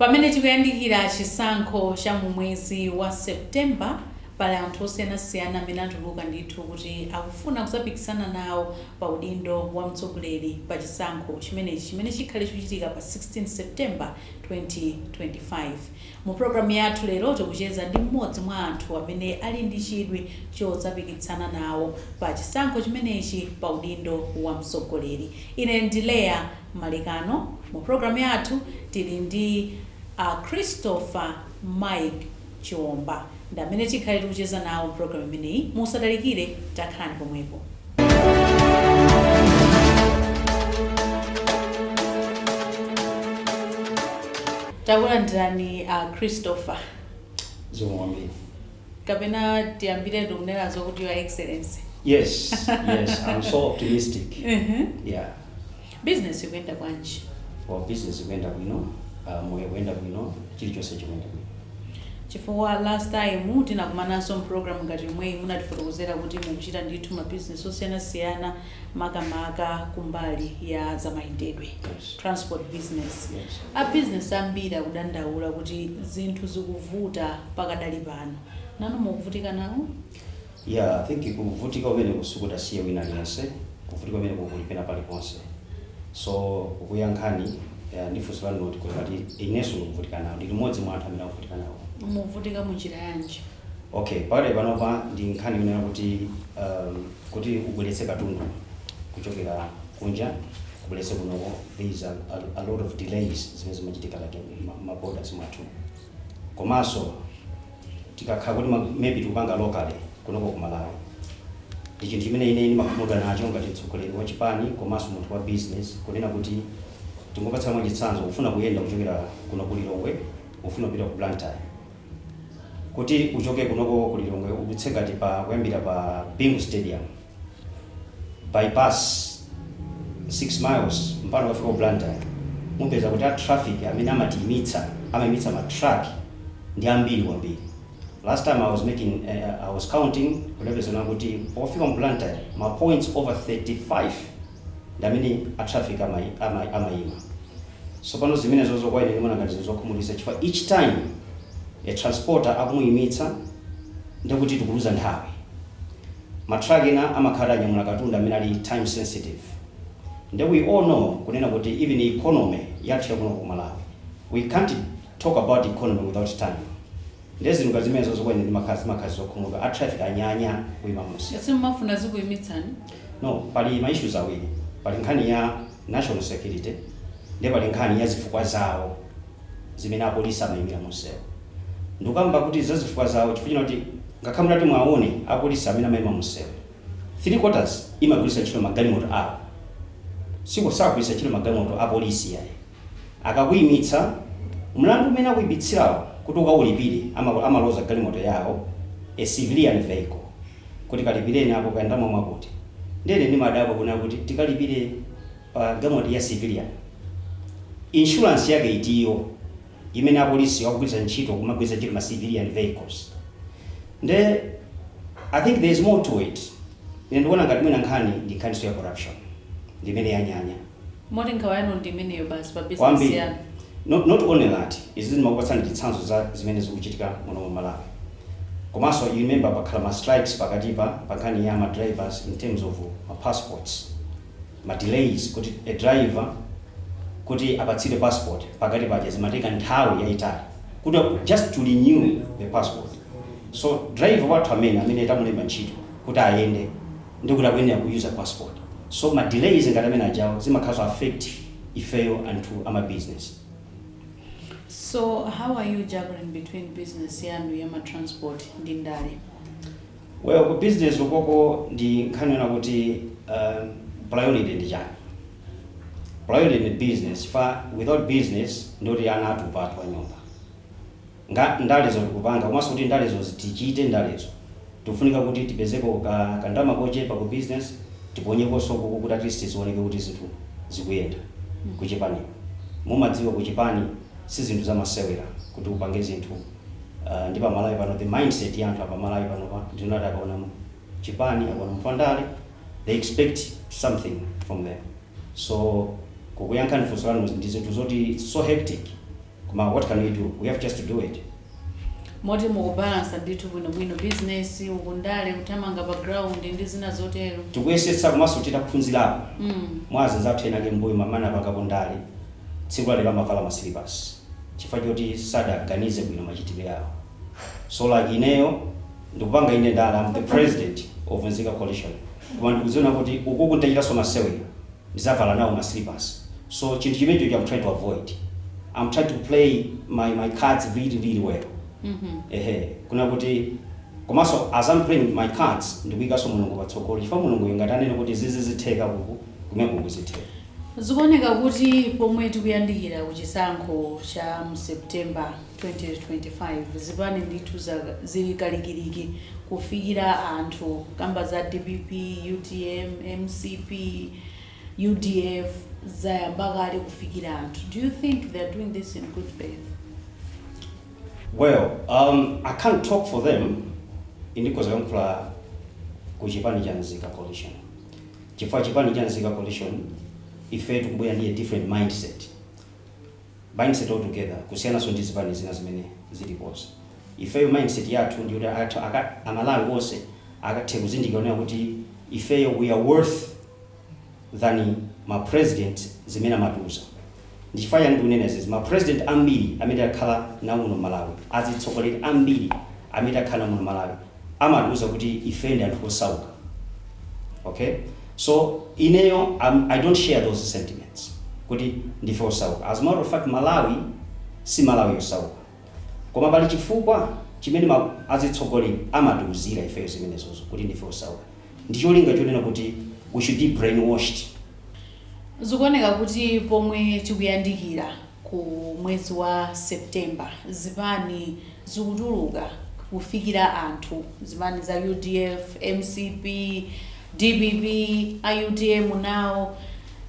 Pamene tikuyandikira chisankho cha mu mwezi wa September, pali anthu osiyanasiyana amene atuluka ndithu kuti akufuna kuzapikisana nawo pa udindo wa mtsogoleri pa chisankho chimenechi chimene chikhale chikuchitika pa 16 September 2025. Mu programu yathu lero tikucheza ndi mmodzi mwa anthu amene ali ndi chidwi chozapikisana nawo pa chisankho chimenechi pa udindo wa mtsogoleri. Ine ndi Leah Malekano. Mu programu yathu tili ndi Christopher Mike Chiomba ndi amene tikhale tikucheza nawo program imeneyi. Musadalikire, takhalani pomwepo. Takulandirani Christopher. Zomwami. Kapena tiyambire ndikunena zokuti Your Excellency. Yes, I'm so optimistic. Yeah. Business ikuyenda bwanji? Well, business ikuyenda bwino, moyo ikuyenda bwino, chilichonse chikuyenda bwino. Chifukwa last time tinakumananso program ngati imweyi munatifotokozera kuti mukuchita ndithu ma business osiyanasiyana makamaka kumbali ya zamayendedwe. Yes. Transport business. Yes. A business ambiri akudandaula kuti zinthu zikuvuta pakadali pano. Nanu mukuvutika nawo? Yeah, I think kuvutika umene kusukuta siye wina aliyense, kuvutika umene kukulipena paliponse. So kuyankhani ndifunso lanu kuti kuti inenso ndikuvutika nawo, ndi limodzi mwa anthu amene akuvutika nawo. Muvutika munjira yanji? Okay, pale panopa ndi nkhani imene kuti ubweretse katundu kuchokera kunja, kubweretse kunoko. There is a lot of delays zimene zimachitika like maborders mwathu. Komanso tikakhala kuti maybe tikupanga locally kunoko ku Malawi. Ndi chinthu chimene ine ndimakhumudwa nacho ngati mtsogoleri wa chipani komanso munthu wa business, kunena kuti tingopatsa mwa chitsanzo ufuna kuyenda kuchokera kuno ku Lilongwe, ufuna kupita ku Blantyre. Kuti uchoke kunoko ku Lilongwe udutse ngati kuyambira pa Bingu Stadium, bypass 6 miles mpaka wafika ku Blantyre, mupeza kuti traffic amene amayimitsa ma truck ndi ambiri kwambiri. Last time I was counting, kulebeza na kuti pofika mu Blantyre ma points over 35 ndi amene a traffic amayima. So pano zimene zozo kwa ine ndimona ngati zokhumudwitsa chifukwa each time a transporter akumuyimitsa ndikuti tikuluza nthawi. Ma truck ena amakhala anyamula katundu amene ali time sensitive. And we all know kunena kuti even economy yathu ya kuno ku Malawi, we can't talk about economy without time. Ndezi ngazimene zozo kwa ine makazi zokhumudwa a traffic anyanya kuyima musi. Yasi mafuna zikuyimitsani? No, pali ma issues awiri. Pali nkhani ya national security, ndi pali nkhani ya zifukwa zawo zimene apolisi amayimira munsewu. Ndikamba kuti zazifukwa zawo chifukwa kuti ngakhala mutati mwaone apolisi amene amayima munsewu 3/4 imagulitsa ntchito magalimoto awo. Siko sagulitsa ntchito magalimoto apolisi yayi. Akakuyimitsa mlandu umene akuyipitsirawo kuti ukaulipire amaloza galimoto yawo a civilian vehicle kuti kalipireni apo kayandamo mwakuti. Ndene ndimadabo kuna kuti tikalipire pa galimoto ya civilian, insurance yake itiyo imene apolisi akugwiritsa ntchito kumagwiritsa ntchito ma civilian vehicles. I think there is more to it. Ndikuona ngati mwina nkhani ndi nkhani ya corruption ndimene yanyanya. Moti nkawayano ndimeneyo basi pa business yanu? Not only that, izini makupatsani chitsanzo za zimene zikuchitika muno mu Malawi. Komanso you remember pakhala ma strikes pakatipa pankhani ya ma drivers in terms of ma passports, ma delays kuti a driver kuti apatsire passport pakati paje zimatenga nthawi yayitali kuti just to renew the passport. So driver wathu amene tamulemba ntchito kuti ayende ndikuti akuyenera kuuza passport. So ma delays ngati amene ajawo zimakhaso affect ifeyo anthu ama business. So how are you juggling between business yanu ya ma transport ndi ndale? Well, ku business ukoko ndi nkhani yona kuti priority ndi chani. Priority in business, without business ndoti ana atupatwa nyumba. Ndalezo tikupanga komanso kuti ndalezo tichite ndalezo. Tufunika kuti tipezeko kandama kochepa ku business, tiponyeko soko kuti at least zioneke kuti zinthu zikuyenda kuchipani. Mumadziwa kuchipani si zinthu zamasewera kuti upange zinthu. Ndipo Malawi pano the mindset ya anthu apa Malawi pano pa ndinoti akaona chipani akaona mpandale, they expect something from them. So kukuyankha ndifunso lanu ndi zinthu zoti so hectic What can we do? We have just to do it. Moti mukubalance ndithu bwino business ukundale kutamanga background ndi zina zotero. Tikuyesetsa komanso titaphunzirapo. Mwazi nzathenake mbuyo mamana pakapondale. Tsiku lero amavala maslippers. Chifukwa choti sadaganize bwino machitidwe yawo. So like ineyo ndikupanga ine ndala, I'm the president of Nzika Coalition. Koma ndikuziona kuti uku kuntachitaso masewera ndizavala nawo maslippers. So chinthu chimenecho I'm trying to avoid. I'm trying to play my cards really well. Kuna kuti komanso as I'm playing my cards ndikuikaso mulungu patsogolo chifukwa mulungu ingatanene kuti zizitheka kuku kumene kuzitheka. Zikuoneka kuti pomwe tikuyandikira kuchisankho cha mu September 2025 zipani ndithu zikalikiliki kufikira anthu kamba za DPP, UTM, MCP, UDF zayambakale kufikira anthu. Do you think they're doing this in good faith? Well, I can't talk for them because I'm kuchipani cha Nzika Coalition. Chipani cha Nzika Coalition ife tukubwera ndi a different mindset altogether kusiyana so ndizipani zina zimene ziliposa. Ifeyo mindset yathu ndi kuti amalawi wonse akathe kuzindikira kuti ifeyo we are worth than my president zimene amatuza. Ndichifaya ndikunena zizi ma president ambiri amene akhala nawo muno Malawi azitsogoleri ambiri amene akhala muno Malawi amatuza kuti ife ndi anthu osauka. Okay, so ineyo I don't share those sentiments kuti ndife osauka. As a matter of fact Malawi si Malawi osauka, koma pali chifukwa chimene azitsogoleri amatuzira ife zimene zozo kuti ndife osauka. Ndicholinga chonena kuti we should be brainwashed. Zikuoneka kuti pomwe tikuyandikira ku mwezi wa September zipani zikutuluka kufikira anthu, zipani za UDF, MCP, DPP, IUTM now.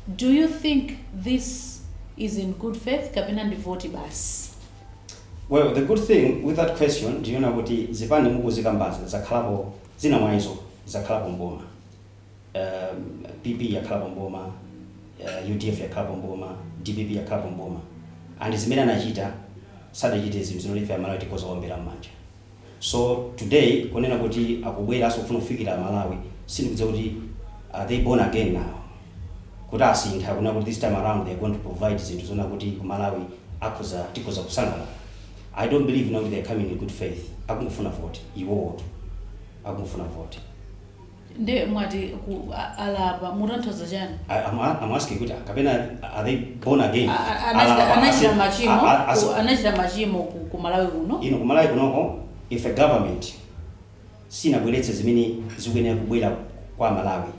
Do you think this is in good faith kapena ndi vote basi? Well, the good thing with that question, do you know kuti zipani mukuzikambaza zakhalapo zina mwayizo zakhalapo mboma. PP yakhalapo mboma, UDF yakhalapo mboma, DPP yakhalapo mboma. And zimene anachita sadachite zinthu zinolefa Malawi tikoza ombera manja. So today kunena kuti akubwera asofuna kufikira Malawi sindikudziwa kuti they born again now. Kuti asintha kuna kuti this time around they are going to provide zinthu zona kuti ku Malawi tikoza kusangala. I don't believe now they are coming in good faith. Akungufuna vote iwo akungufuna vote. Nde mwati alaba murantoza jani? I'm asking kuti kapena are they born again? Anachita machimo ku Malawi kuno? Ku Malawi kunoko if a government sinabweretse zimene zikuyenera kubwera kwa Malawi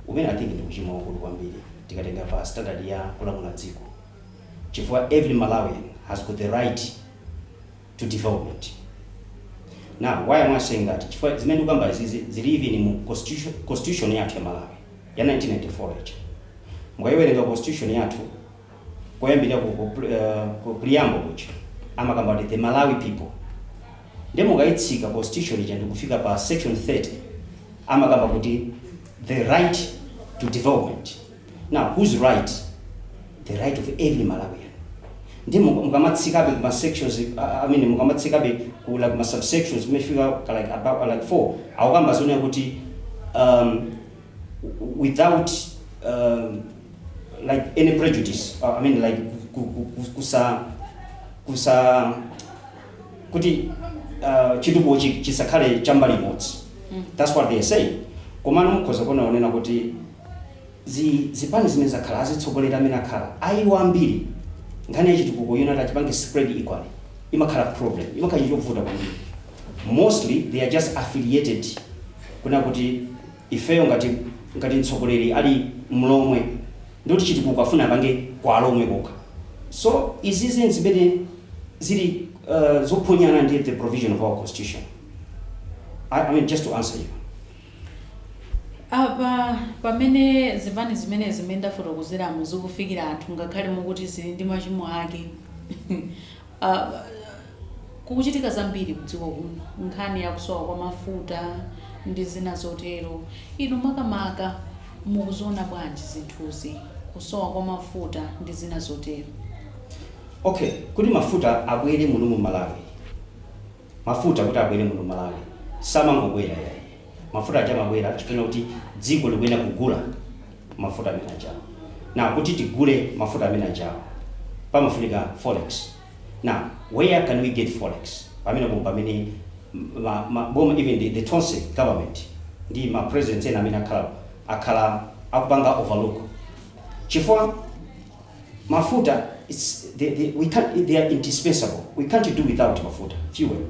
umene I think ndi kuchimwa ukulu kwambiri tikatenga pa standard ya kulamula dziko. Chifukwa every Malawian has got the right to development. Now, why am I saying that? Chifukwa zimene ukamba zili even mu constitution yathu ya Malawi ya 1994 echa. Mukayiwerenga constitution yathu koyambira ku preamble kucha amakamba the Malawi people. Ndemo mukayitsika constitution ija ndikufika pa section 30 amakamba kuti the right to development. Now, whose right? The right of every Malawian. Ndimo mukamatsikabe kuma sections mukamatsikabe ku like ma subsections mefika like about like 4 awukamba zona kuti without like any prejudice like kusa kuti chitukuko chisakhale chambali imodzi. That's what they are saying. Komano mukhoza kuona onena kuti zipani zimene zakhala azitsogolera amene akhala ayiwo ambiri nkhani yachitukuko yona tachipange spread equally imakhala problem imakhala yovuta kwambiri. Mostly they are just affiliated kuna kuti ifeyo ngati mtsogoleri ali mlomwe ndoti chitukuko afuna apange kwa alomwe kokha. So izizi zimene zili zophonyana ndi the provision of our constitution. I mean just to answer you. Pamene zipani zimene zimenda fotokozera muzikufikira anthu ngakhale mukuti zili ndi machimo ake. Kukuchitika zambiri kudziko kuno nkhani yakusowa kwa mafuta ndi zina zotero. Inu makamaka mukuziona bwanji zinthuzi kusowa kwa mafuta ndi zina zotero? Okay, kuti mafuta abwere muno mu Malawi. Mafuta kuti abwere muno mu Malawi. Samangobwera yayi. Mafuta amabwera chifukwa kuti dziko likwenda kugula mafuta amene aja. Now kuti tigule mafuta amene aja pamafunika forex. Now where can we get forex? Pamene even the Tonse government ndi ma president ena amene akhala akupanga overlook. Chifukwa mafuta they are indispensable. We can't do without mafuta, fuel.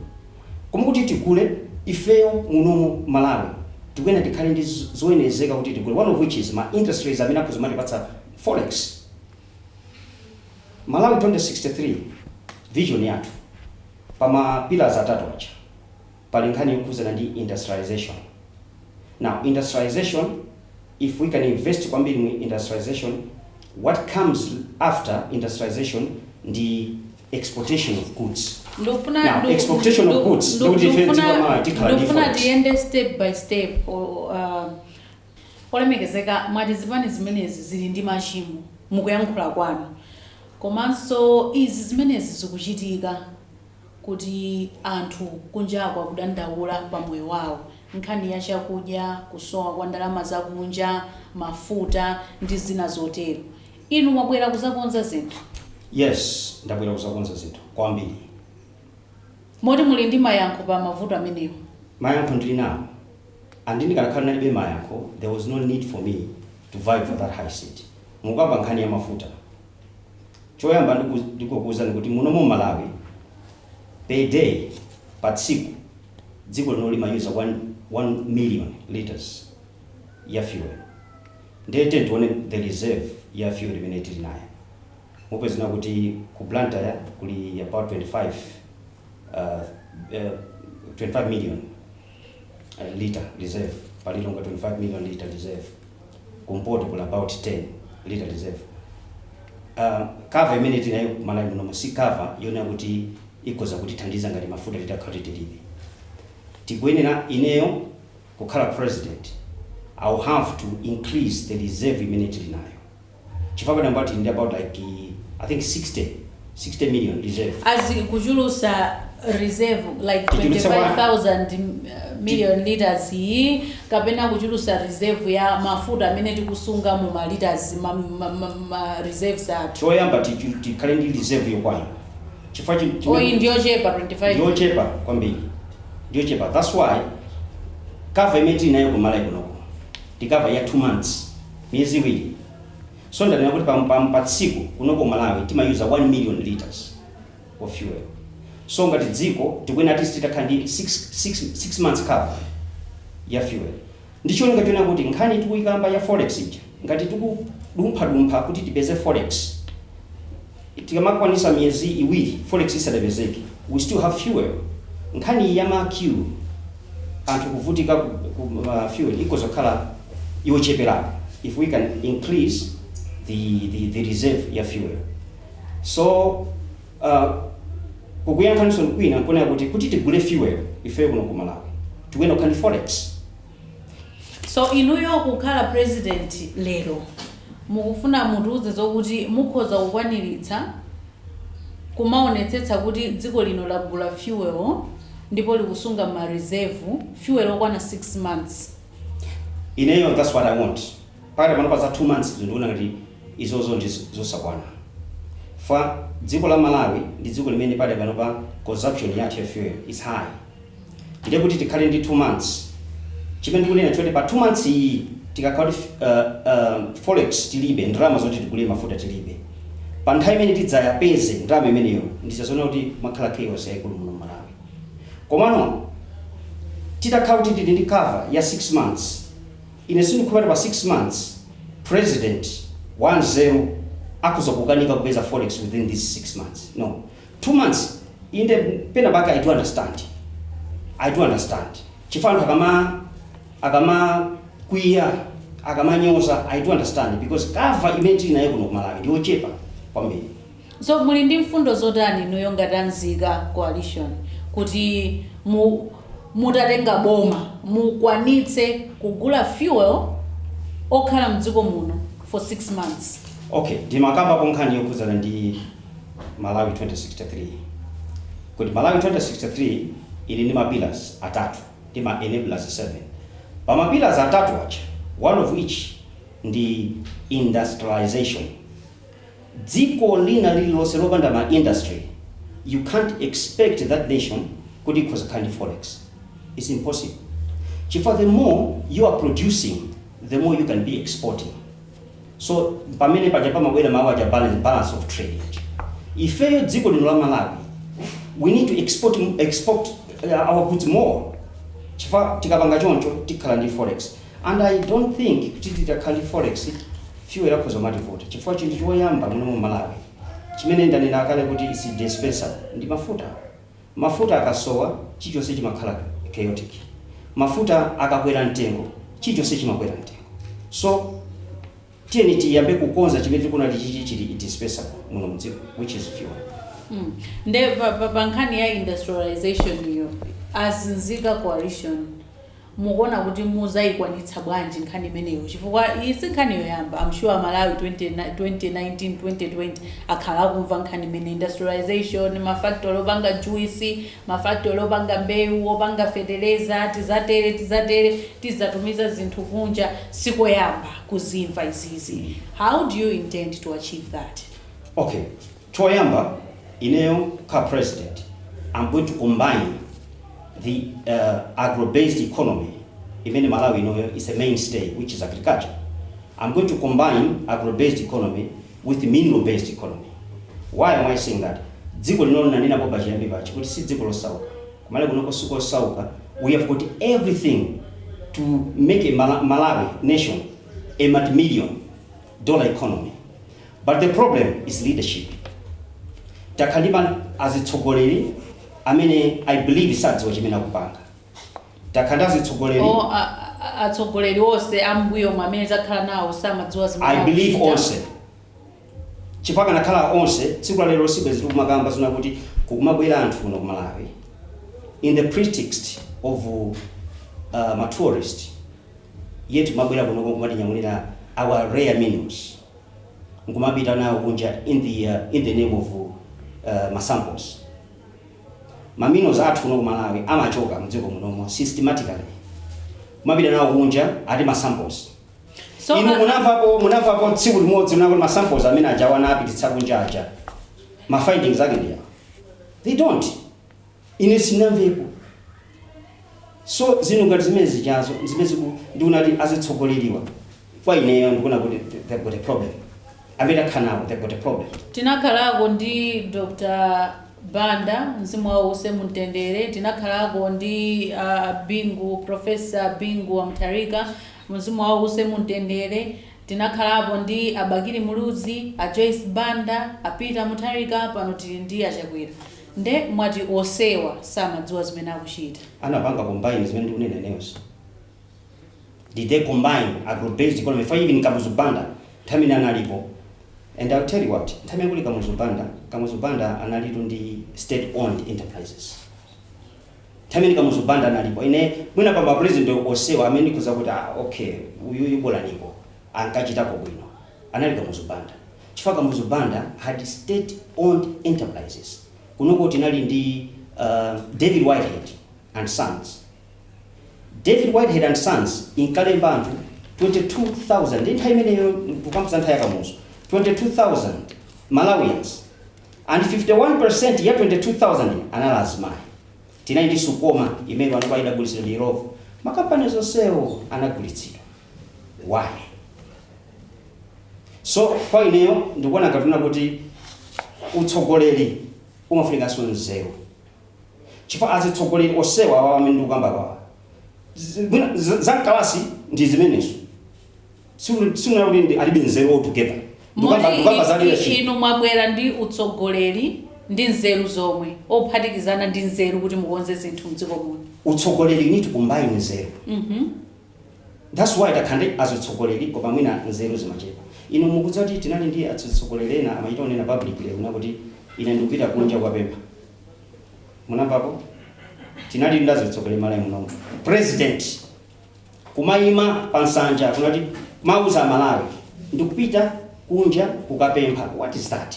Koma kuti tigule ifeyo muno Malawi tikuyenda tikhale ndi zoyenezeka kuti tigule, one of which is ma industries amene akuzimatipatsa forex. Malawi 2063 vision yathu pama pillars atatu acha pali nkhani yokuzana ndi industrialization. Now industrialization, if we can invest kwambiri mu industrialization, what comes after industrialization the exportation of goods. Now exportation of goods ndofuna tiende step by step olemekezeka mwati zipani zimenezi zili ndi machimo mukuyankhula kwanu, komanso izi zimenezi zikuchitika kuti anthu kunjako akudandaula pa moyo wawo, nkhani ya chakudya, kusowa kwa ndalama zakunja, mafuta ndi zina zotero. Inu mwabwera kuzakonza zinthu? Yes, ndabwera kuzakonza zinthu kwambiri. Moti muli ndi mayankho pa mavuto amenewo? Mayankho ndili nawo. Ndikakhala nalibe mayankho, there was no need for me to vie for that high seat. Mukamba nkhani ya mafuta. Choyamba ndikukuwuzani kuti muno mu Malawi per day pa tsiku dziko lino limayuza 1 million liters ya fuel. Ndete tione the reserve ya fuel imene tili nayo. Mupezana kuti ku Blantyre kuli about 25 million liter reserve. Palilonga 25 million liter reserve. Kumpoto kuli about 10 liter reserve. Cover imene tinayo Malawi muno si cover yona kuti ikoza kuti thandiza ngati mafuta litakhala tilibe. Tigwenera ineyo kukhala president, I will have to increase the reserve imene tili nayo. Chifukwa about in about like I think 60 million reserve. As kujulusa reserve like 25,000 million liters hii kapena kujulusa reserve ya mafuta amene tikusunga mu ma liters ma reserves athu. Choyamba tikhale ndi reserve yokwana. Chifukwa ndiyo chepa 25. Ndiyo chepa kwambiri. Ndiyo chepa. That's why cover imene tili nayo ku Malawi kuno. Cover ya 2 months. Miezi iwiri. So ndana kuti pa tsiku kuno Malawi timayuza 1 million liters of fuel. So ngati dziko tikwena at least titakhala ndi 6 months cover ya fuel. Ndicho ngationa kuti nkhani tikuyikamba ya forex ija ngati tikudumpha kuti tipeze forex tikamakwanisa miezi iwiri forex isadapezeke, we still have fuel. Nkhani ya ma Q anthu kuvutika ku fuel ikozokhala yochepera if we can increase the reserve ya fuel. So kukuyankhaniswa kwina nkona kuti tigule fuel ife kuno ku Malawi tikwena kukhani forex. So inuyo kukhala president lero mukufuna mutiuze zokuti mukhoza kukwaniritsa kumaonetsetsa kuti dziko lino lagula fuel ndipo likusunga ma reserve fuel okwana 6 months. Ineyo that's what I want. Pale panopa za 2 months ndikuona ngati izozo ndizosakwana. Fa dziko la Malawi ndi dziko limene pale panopa consumption yathu ya fuel is high. Ndide kuti tikhale ndi 2 months. Chimene ndikunena choti pa 2 months iyi tikakhala forex tilibe, ndalama zoti tigule mafuta tilibe. Pa nthawi imene tidzayapeze ndalama imeneyo ndizazoona kuti makhala chaos yaikulu muno Malawi. Komano titakhala kuti tili ndi cover ya 6 months. Ine sindikupata pa 6 months president 10 akuzokukanika kupeza forex within these 6 months. No. 2 months inde pena baka I do understand. Chifano akama kuya akamanyoza I do understand because cover imene inayo kuno Malawi ndiyo chepa kwambiri. So muli ndi mfundo zotani noyo ngatanzika coalition kuti mutatenga boma mukwanitse kugula fuel okhala mdziko muno for 6 months. Okay, ndimakamba konkhani yokuzana ndi Malawi 2063. Kuti Malawi 2063 ili ni mapillars atatu, ndi ma enablers 7. Pa mapillars atatu wacha, one of which ndi industrialization. Dziko lina lililonse lopanda ma industry, you can't expect that nation kuti ikhoza forex. It's impossible. Chifukwa the more you are producing, the more you can be exporting. So pamene pajapa mabwera mawaja balance of trade. Ifeyo dziko lino la Malawi, we need to export our goods more. Chifukwa tikapanga choncho tikhala ndi forex. And I don't think kuti tikakhala forex fuel yakhoza mativuta. Chifukwa chinthu choyamba muno mu Malawi, chimene ndanena kale kuti is indispensable ndi mafuta. Mafuta akasowa chilichonse chimakhala chaotic. Mafuta akakwera mtengo chilichonse chimakwera mtengo. So tiyeni tiyambe kukonza chimene tikuna chili indispensable muno mdziko, which is fuel. Nde bankhani ya industrialization yo azinzika coalition mukuona kuti muzayikwanitsa bwanji nkhani imeneyo, chifukwa isi nkhani yoyamba I'm sure Malawi 2019 2020 akhala kumva nkhani imene industrialization, mafactory opanga juice, mafactory opanga mbewu, opanga fertilizer, tizatere tizatumiza zinthu kunja, sikoyamba kuzimva izizi. How do you intend to achieve that? Okay, choyamba ineyo ka president, I'm going to combine the agro-based economy. Even in Malawi, you know, is a mainstay, which is agriculture. I'm going to combine agro-based economy with the mineral-based economy. Why am I saying that? Dziko lino nanena bo bajambi bachi, kuti si dziko losauka. Kumale kunoko suko losauka, we have got everything to make a Malawi nation a multi-million-dollar economy. But the problem is leadership. Takaliban as a Togoleri, I mean, I believe it's such what you mean kupanga. Takandazi Togoleri. Oh, Togoleri ose ambuyo mameza kala nawo samadziwa zimene. I believe also. Chifaka nakhala onse tsiku lero sibe ziri kumagamba zina kuti kumabwera anthu kuno ku Malawi in the pretext of ma tourist, yet mabwera kuno kumati nyamulira our rare minerals. Nkumabita nawo kunja in the name of ma samples. Maminos athu kuno ku Malawi amachoka mdziko munomo systematically. Kumabita nawo kunja ati ma samples. So inu munavapo tsiku limodzi unako ma samples amene ajawana apititsa kunja aja. Ma findings ake ndiya. They don't. Ine sinamvepo. So zinu ngati zimene zichazo zimene ndikunati azitsogoleriwa. Kwa ineyo ndikuna kuti they've got a problem. Amene akhanawo they've got a problem. Tinakhalako ndi Dr. Banda mzimu wa use mutendere, tinakhalako ndi Bingu, Professor Bingu wa Mtarika mzimu wa use mutendere, tinakhalapo ndi Abagiri Muluzi, Joyce Banda, Peter Mutarika, pano tili ndi Achakwera. Nde mwati osewa samadziwa zimene akuchita. Anapanga combine zimene ndikunena news. Did they combine agro-based economy? For even Kamuzubanda, Tamina analipo. And I'll tell you what, Tamina Kamuzubanda analipo ndi state-owned enterprises. Tamina Kamuzubanda analipo. Ine mwina pamba president osewa ameni kuza kuti okay, uyu ibola nipo. Ankachitako bwino. Analipo Kamuzubanda. Chifukwa Kamuzubanda had state-owned enterprises. Kunoko tinali ndi David Whitehead and Sons. David Whitehead and Sons in Kalembantu 22,000 in time in 22,000 Malawians and 51% ya 22,000 analazima. Tina ndi sukoma imene vanhu vaidagulitsidwa ndi Rovo. Makampani zonsewo anagulitsidwa. Why? So kwa ineyo ndikuona katuna kuti utsogoleri umafunika so nzeru. Chifukwa azitsogoleri osewa awa amene ndikukamba kwa. Zankalasi ndi zimenezo. Suna kuti alibe nzeru altogether. Ndikukamba za leadership. Inu mwabwera ndi utsogoleri ndi nzeru zomwe ophatikizana ndi nzeru kuti mukonze zinthu mdziko muno. Utsogoleri you need to combine nzeru. That's why takhande azitsogoleri koma mwina nzeru zimachepa. Inu mukudziwa kuti tinali ndi atsogolerena amaita onena publicly kuti ine ndikupita kunja kwapempha. Munamvapo? Tinali ndi azitsogoleri Malawi muno. President kumayima pansanja kunati mauza Malawi ndikupita kunja kukapempha. What is that?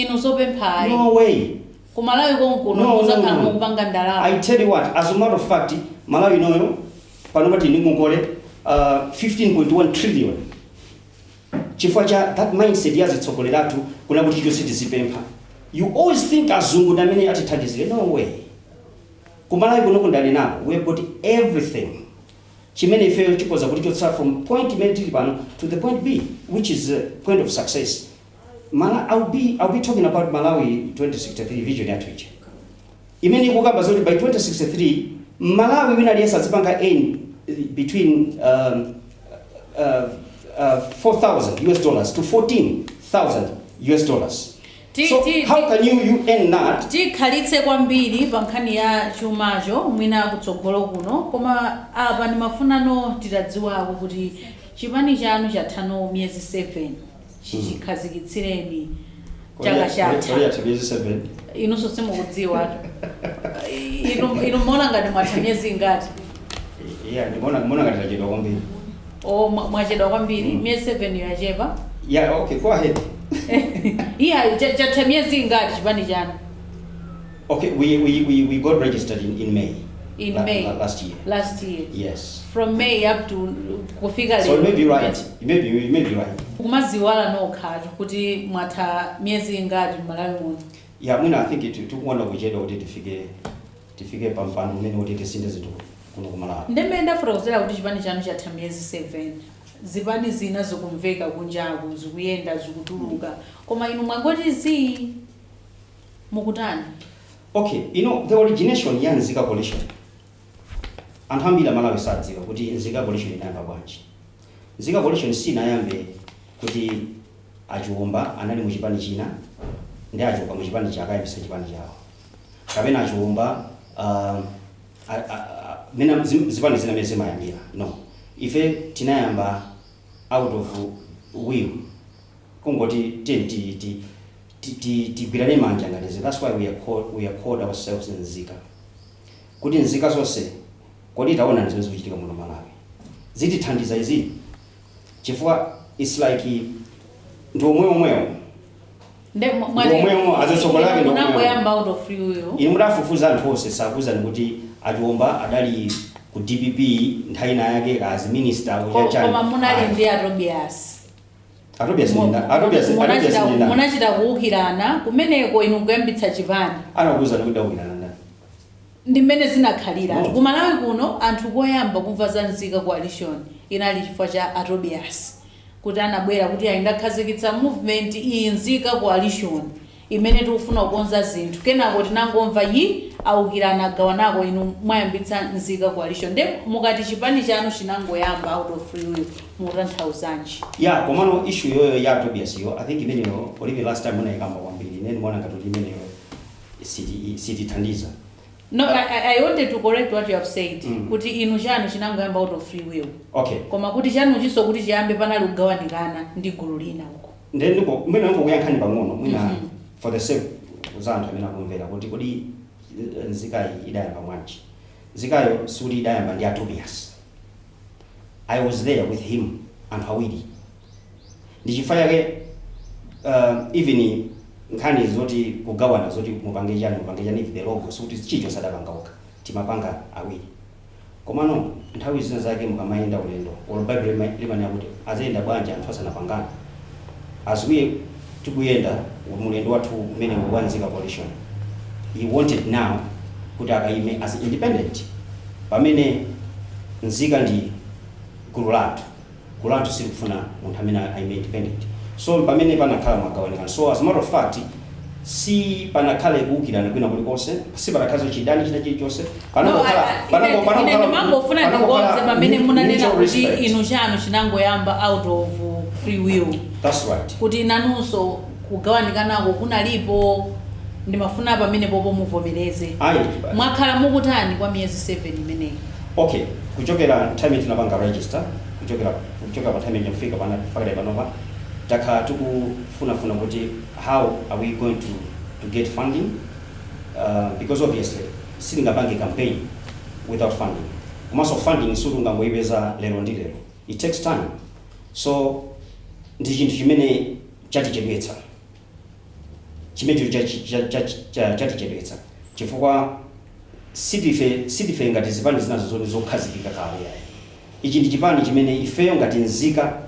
inu zopempha No way. ku Malawi konkuno kuzakhala mukupanga ndalama. I tell you what, as a matter of fact, Malawi noyo panopati ndingongole 15.1 trillion. Chifukwa cha that mindset yazitsogoleratu kuna kuti chose tizipempha. You always think azungu ndamene atithandizire. No way. Ku Malawi kuno kundali nako, we have got everything. Chimene ifeyo chikoza kuti chotsa from point imene tili pano to the point B, which is the point of success. I'll be talking about Malawi 2063 vision yathu ichi. Imene ikukamba zoti by 2063 Malawi wina aliyesa azipanga aim between $4,000 to $14,000. So how can you earn that? Tikhalitse kwambiri pa nkhani ya chumacho mwina kutsogolo kuno koma apa ndimafunano titadziwako kuti chipani chanu chathano miyezi 7 chichikhazikitsireni chaka chatha. Inunso simukudziwa. Inu mona ngati mwatha miyezi ngati? Yeah, ndimona ngati tachedwa kwambiri. Oh, mwachedwa kwambiri? Miyezi 7 yachepa? Yeah, okay, go ahead. Yeah, chatha miyezi ngati chipani chanu? Okay, we got registered in May. In May last year. Last year. Yes. From May up to kufika So you may be right. You may be right. Kumaziwala nokha kuti mwatha miyezi ngati Malawi muno. Yeah, I think tukuona kuchedwa kuti tifike pampano umene kuti tisinde zinthu kuno ku Malawi. Ndemenda frozen kuti chipani chanu chatha miyezi 7. Zipani zina zikumveka kunjaku zikuyenda zikutuluka koma inu mwangoti mukutani. Okay, the origination ya Nzika coalition. Anthu ambiri Malawi sadziwa kuti Nzika coalition inayamba bwanji. Nzika coalition sinayambe kuti Chiomba anali mu chipani china ndi achoka mu chipani chake ayambisa chipani chawo. Kapena Chiomba mina zipani zina mese mayambira. No. Ife tinayamba out of will. Kungoti tigwirane manja ngati. That's why we are called ourselves Nzika. Kuti Nzika zonse kodi taona zimene zikuchitika muno Malawi. Zitithandiza izi. Chifukwa it's like ndomweomweo. Ndomweomweo azitsokolake ndomweomweo. Munangoyamba out of free will. Inu mudafufuza anthu onse sakuza kuti Chiomba adali ku DPP nthawi yake as minister uchachani. Koma munali ndi Atobias. Atobias munachita kuwukirana kumeneko inu kuyambitsa chipani. Anakuza kuti awukirana ndani. Ndi mmene zinakhalira. Ku Malawi kuno anthu koyamba kumva za Nzika coalition inali chifukwa cha Atobias. Kuti anabwera kuti ayindakhazikitsa movement iyi Nzika coalition imene tikufuna kukonza zinthu. Kenako tinangomva awukirana agawanako inu mwayambitsa Nzika coalition. Nde mukati chipani chanu chinangoyamba out of free will mutanthauzanji. Yeah, komano issue yoyo ya Atobias yo, I think imeneyo olive last time munayikamba kwambiri. Nene mwana ngati imeneyo sitithandiza. No, I wanted to correct what you have said. Kuti inu chanu chinangoyamba out of free will. Okay. Koma kuti chanu chiso kuti chiyambe panali kugawanikana ndi gulu lina uko. Ndipo mwina ngokuyankhani pang'ono mwina for the sake za anthu amene akumvera kuti kodi Nzika idayamba bwanji. Nzikayo suli idayamba ndi Atobias. I was there with him and Hawidi. Ndi chifukwa yake even nkhani zoti kugawana zoti mupange chani the logo suti chicho sadapangauka timapanga awiri. Komano nthawi zina zake mukamayenda ulendo olo Bible limanya kuti azayenda bwanji anthu asanapangana. As we tikuyenda mulendo wathu umene wa Nzika coalition, he wanted now kuti akaime as independent. Pamene Nzika ndi gulu lathu sikufuna munthu amene aime independent. So pamene panakhala magawanikana. So as a matter of fact, si panakhale kuwukirana kwina kulikonse, si panakhala chidani china chilichonse. Ndimangofuna ndikonze pamene munanena kuti inu chanu chinangoyamba out of free will. That's right. Kuti nanunso kugawanikanako kunalipo ndimafuna pamene popo muvomereze. Mwakhala mukutani kwa miyezi 7 imeneyi? Okay, kuchokera time tinapanga register, kuchokera pa time yafika pakale panova. Takha tukufuna kuti how are we going to get funding? Because obviously singapange campaign without funding. Komanso funding sulunga ngoyipeza lero ndi lero. It takes time. So ndi chinthu chimene chatichedwetsa chimene chatichedwetsa chifukwa sitife ngati zipani zinazo zoni zokhazikika kale yayi. Ichi ndi chipani chimene ifeyo ngati nzika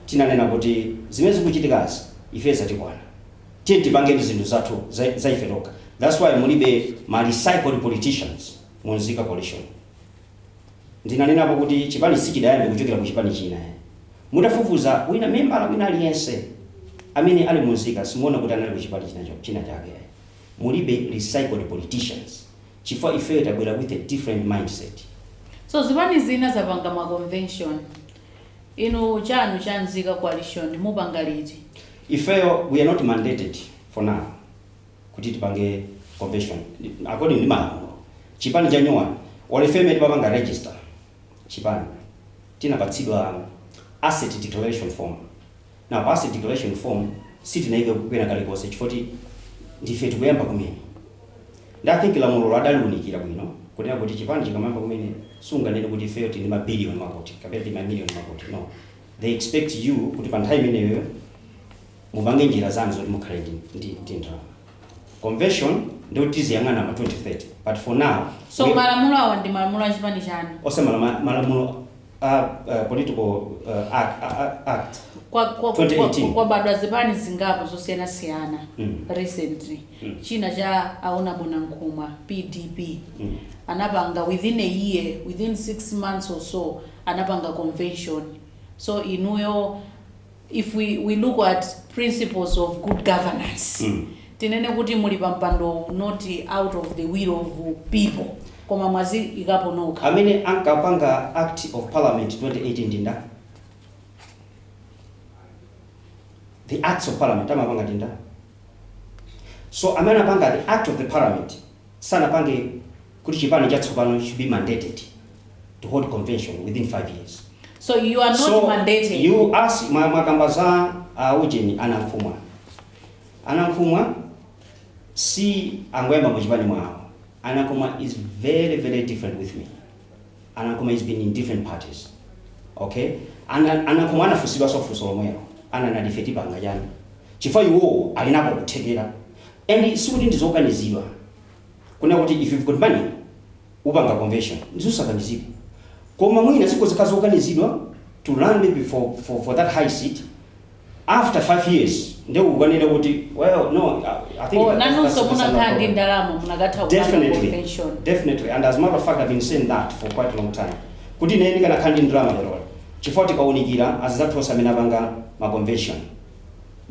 tinanena kuti zimene zikuchitikazi ife zatikwana, tiye tipange zinthu zathu za ife tokha. That's why mulibe ma recycled politicians mu Nzika coalition. Ndinanenapo kuti chipani sichidayambe kuchokera ku chipani china. Mutafufuza wina membala wina aliyense amene ali mu Nzika simuona kuti anali ku chipani china chake. Mulibe recycled politicians chifukwa ife tabwera with a different mindset. So zipani zina zapanga ma convention ino chanu cha Nzika coalition mupanga liti? Ifeyo we are not mandated for now kuti tipange convention according to malamulo. Chipani cha nyowa olefeme tipanga register chipani tinapatsidwa asset declaration form. Now asset declaration form sitinaive kupena kale kose chifukwa ndife tikuyamba kumene. Ndathink lamulo adalunikira bwino kunena kuti chipani chikamamba kumene sunganene kuti ifeyo tili ma billion makoti kapena tili ma million makoti. No, they expect you kuti pa nthawi imeneyo mupange njira zanu zoti mukhale ndi ndalama. Convention ndio tiziyang'ana ma 2030, but for now so malamulo awa ndi malamulo a chipani chanu ose malamulo political act kwa 2018 kwa badwa zipani zingapo zosiyana recently china cha aona bona nkhuma PDP anapanga within a year, within 6 months or so anapanga convention. So inuyo, if we look at principles of good governance tinene kuti muli pampando not out of the will of people koma mwazi ikapo noka amene ankapanga act of parliament 2018 ndinda the acts of parliament amapanga ndinda. So amene apanga the act of the parliament sana pange kuti chipani chatsopano should be mandated to hold convention within 5 years. So you are not mandated. You ask makambaza ujeni anamfumwa si angwemba mujibani mwao. Anakuma is very, very different with me. Anakuma has been in different parties. Okay? Anakuma anafusiwa sofu solomweo. Ananadifeti bangajani. Chifai uo alinapo kutegera. And sudi ndizoganizidwa. Kuna kuti if you've got money, ubanga convention. Ndizosaganizidwa. Koma mwina ziko zikazoganizidwa to run maybe for that high seat. After 5 years, ndio uganira kuti well no I think definitely, and as a matter of fact I've been saying that for quite a long time. Kuti nene kana kandi drama lero. Chifoti kaunikira as that was amenabanga ma convention.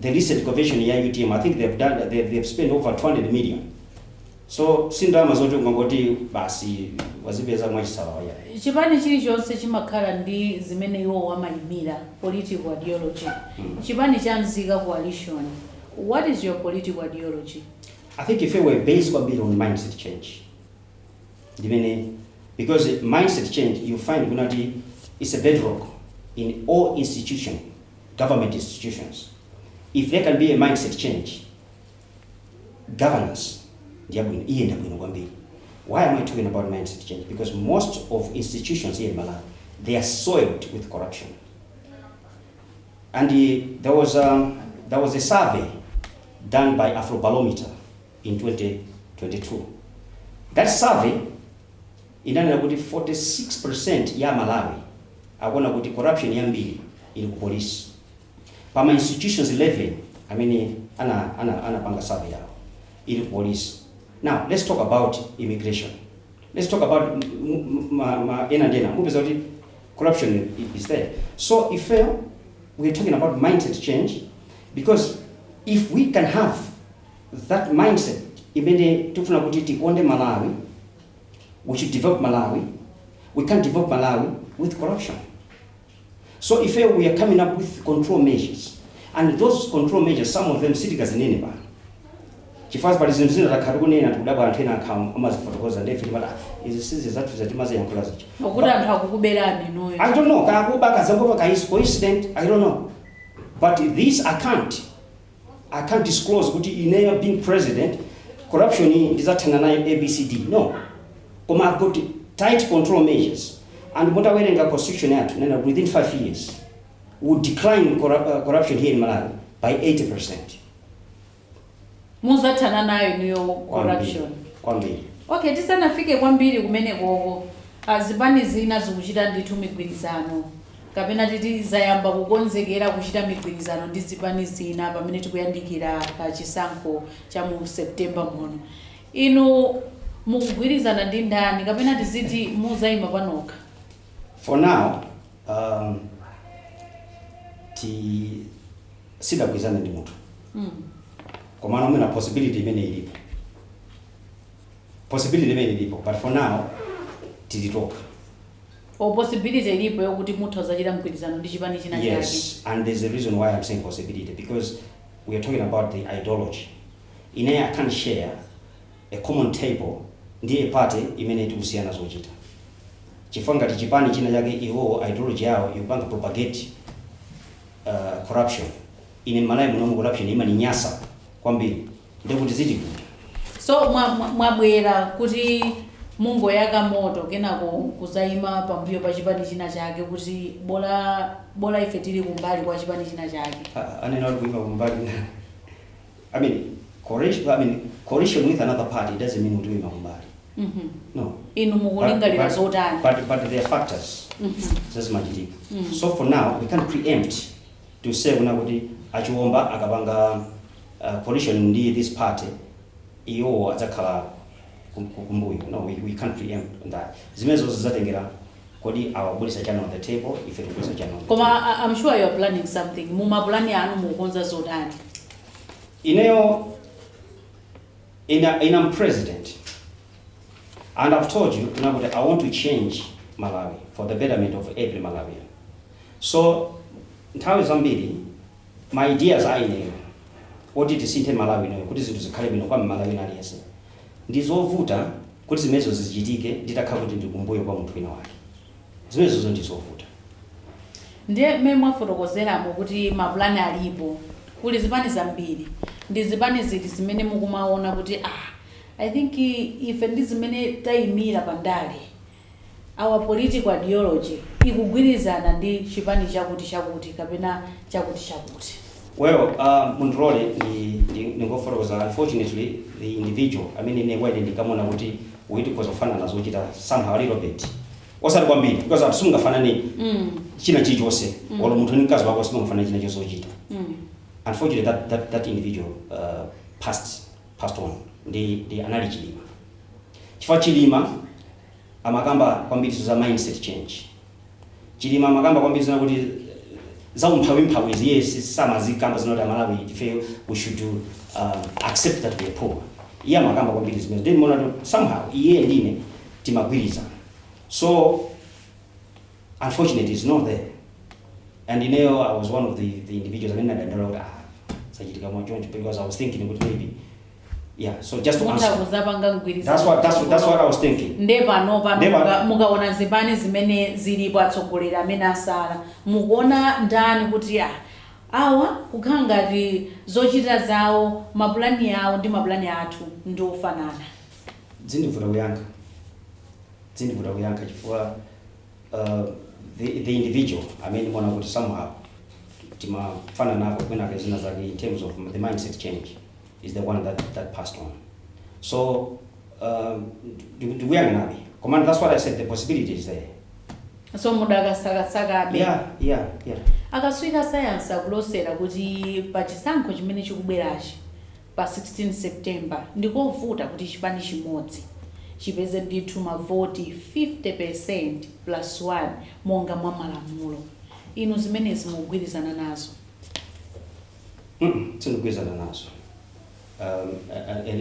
The recent convention ya UTM, I think they've spent over 200 million. So sindama zote ngongoti basi wazipeza mwachisawa ya. Chipani chili chonse chimakhala ndi zimene iwo wamayimira political ideology. Chipani cha Nzika coalition, what is your political ideology? I think if we were based a bit on mindset change. Because mindset change you find unity is a bedrock in all institutions, government institutions. If there can be a mindset change, governance. Why am I talking about mindset change? Because most of institutions here in Malawi, they are soiled with corruption. And there was a survey done by Afrobarometer in 2022. That survey, in 46% ya Malawi, agona kuti corruption yambiri in police. Pama institutions 11, I mean, ana panga survey yao in police. Now, let's talk about immigration. Let's talk about corruption is there. So if we're talking about mindset change, because if we can have that mindset, we should develop Malawi. We can't develop Malawi with corruption. So if we are coming up with control measures, and those control measures, some of them citizens in Nineveh, chifas palizimzina rakarune na tudaba antena kam amazifotokoza ndefi mala izisize zatu za timaze yankulaza okuda anthu akukuberani noyo. I don't know kakuba kazangova ka is coincident, I don't know, but this I can't disclose kuti ineyo being president corruption is atana nayo ABCD. No, koma I've got tight control measures, and mutawerenga constitution yatu nena within 5 years would decline corruption here in Malawi by 80%. muzathana nayo niyo corruption kwambiri. Okay, tisanafike kwambiri kumene koko azipani zina zikuchita ndithu migwirizano kapena titi zayamba kukonzekera kuchita migwirizano ndi zipani zina pamene tikuyandikira chisankho cha mu September muno. Inu mukugwirizana ndi ndani kapena tiziti muzayima panokha? For now, sidagwirizana ndi munthu. Komano muna possibility imene ilipo. But for now, tilitoka. Or possibility ilipo yokuti munthu azachita mgwirizano ndi chipani china chake. Yes, and there's a reason why I'm saying possibility, because we are talking about the ideology. I can share a common table ndiye party imene tikusiyana zochita. Chifukwa ngati chipani china chake iwo ideology yao yopanga propagate corruption. Ine Malawi muno corruption imaninyasa kwambiri. Ndikuti ziti kuti. So mwabwera kuti mungoyaka moto kenako kuzayima pambuyo pa chipani china chake kuti bola ife tili kumbali kwa chipani china chake. Anena kuti kuimba kumbali. Coalition with another party doesn't mean utuima kumbali. No. Inu mukulingalira zotani. But there are factors. Zazimachitika. So for now we can't preempt to say kuti Chiomba akapanga coalition ndi this party iyo adzakhala kumbuyo. No, we can't preempt on that. Zimezo zizatengera kodi awabulisa chana on the table if it was a chana on the table. I'm sure you are planning something. Mumapulani anu mukonza zotani. Ineyo I'm president, and I've told you that I want to change Malawi for the betterment of every Malawian. So nthawi zambiri my ideas are ineyo oti tisinthe Malawi nayo kuti zinthu zikhale bwino kwa Malawi aliyense. Ndizovuta kuti zimezo zichitike nditakhala kuti ndikumbuyo kwa munthu wina wake. Zimezo ndizovuta. Ndiye memwe fotokozeramo kuti mapulani alipo kuli zipani zambiri. Ndi zipani ziti zimene mukumaona kuti I think ife ndi zimene tayimira pandale. Our political ideology ikugwirizana ndi chipani chakuti kapena chakuti. Well, Mundrole ningofotokoza, unfortunately the individual, in a way ndikamona kuti wetu kuzofana na zochita somehow a little bit. Osali kwambiri because asungafanani china chichose wala munthu nikazi wako simangafana china chose zochita. Unfortunately that individual passed on. The anali Chilima. Chifukwa Chilima amakamba kwambiri za mindset change. Chilima amakamba kwambiri za kuti za umphawi yes samazikamba zinota Malawi we should accept that we are poor. Iye amakamba kwambiri zimene. Then mona somehow iye ndine timagwiriza. So unfortunately it's not there. And I was one of the individuals I because I was thinking maybe so just to answer. That's what I was thinking. Mukaona zipani zimene zilipo atsogolera amene asala mukuona ndani kuti awa kukhala ngati zochita zawo mapulani yawo ndi mapulani athu ndi ofanana. Zindivuta kuyankha chifukwa the individual mona kuti somehow timafana nako kwena zina zake in terms of the mindset change is the one that passed on. So do we have nabi? Command, that's what I said, the possibility is there. So mudakasaka abe. Yeah. Akaswika science akulosera kuti pachisankho chimene chikubwerachi pa 16 September ndikovuta kuti chipani chimodzi chipeze ndithu mavoti 50% plus 1 monga mwa malamulo. Inu zimenezi mugwirizana nazo? Tinogwirizana nazo.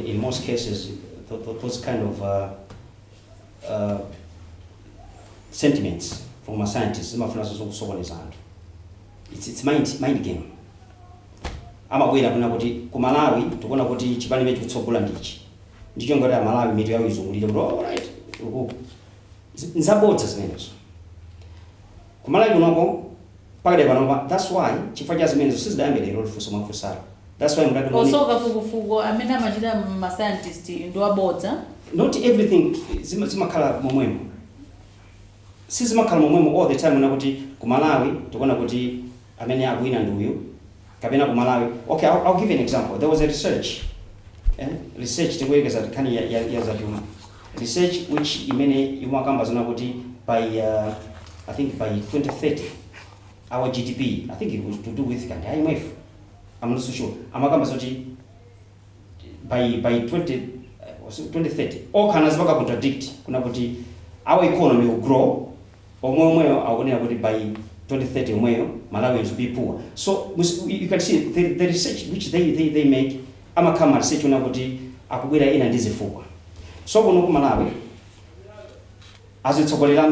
In most cases, those kind of sentiments from a scientist, it's mind game. Amabwera kuna kuti ku Malawi tukona kuti chipani mechi kutsogola ndichi. Ndicho ngati Malawi mitu yawo izungulire kuti alright. Nzabodza zimenezo. Ku Malawi kunoko pakade pano that's why chifukwa cha zimenezo sizidayambira lufuso mafusara. That's why muradu also kafukufuku amene amachita ma scientist ndo abodza. Not everything zimakhala momwemo. Sizimakhala momwemo all the time unakuti ku Malawi tukona kuti amene akuina ndi uyu kapena ku Malawi. Okay, I'll give you an example. There was a research research tikuwekeza kani ya zachuma research which imene imakamba zona kuti by I think by 2030 our GDP I think it was to do with kind IMF I'm not so sure amakamba zoti by 2030 all kana zibaka contradict kuna kuti our economy will grow omwe aonera kuti by 2030 omweyo Malawi will be poor. So you can see the research which they make amakama research una kuti akubwera ina ndizifukwa. So kuno ku Malawi azitsogolera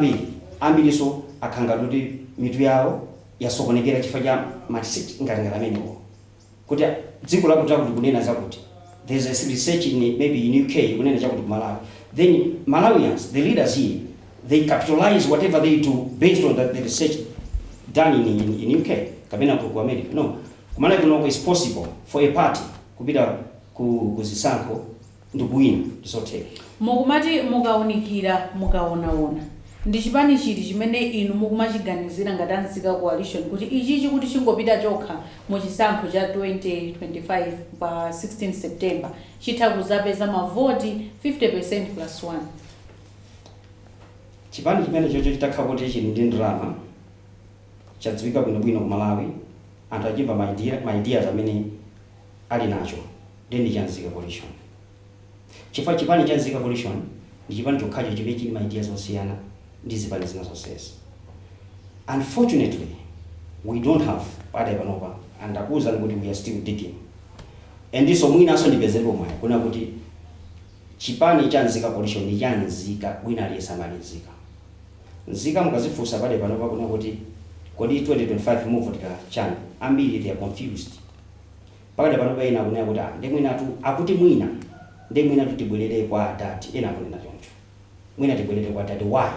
ambiri so akhanga kuti mitu yawo yasokonekera chifukwa cha research ngati amenewo kuti dziko lakuti kunena zakuti there's a research in maybe in UK kunena chakuti ku Malawi, then Malawians the leaders here they capitalize whatever they do based on the research done in UK kabina ku America. No, kumana kuno is possible for a party kupita kuzisankho ndikuwina ndisotheka. Mukumati mukaonikira mukaonaona ndi chipani chiti chimene inu mukumachiganizira ngati anzika coalition kuti ichichi kuti chingopita chokha mu chisankho cha 2025 pa 16 September chitha kuzapeza mavoti 50% plus 1. Chipani chimene chocho chitakha kuti chili ndi ndalama chadziwika bwinobwino ku Malawi anthu achimva my ideas amene ali nacho ndi chanzika coalition. Chifukwa chipani cha Nzika coalition ndi chipani chokhacho chimene chili my ideas osiyana ndi zipani zina zonse. Unfortunately we don't have pada ipanova and akuza kuti we are still digging. And this omwina aso ndipezero mwayi kuna kuti chipani cha Nzika coalition ndi cha Nzika wina aliyesamali Nzika. Nzika mukazifunsa pada ipanova kuna kuti kodi 2025 move chani ambiri they are confused. Pakati pano paina kunena kuti ndi mwina tu akuti mwina ndi mwina tutibwerere kwa dati ena kunena choncho. Mwina tibwerere kwa dati why?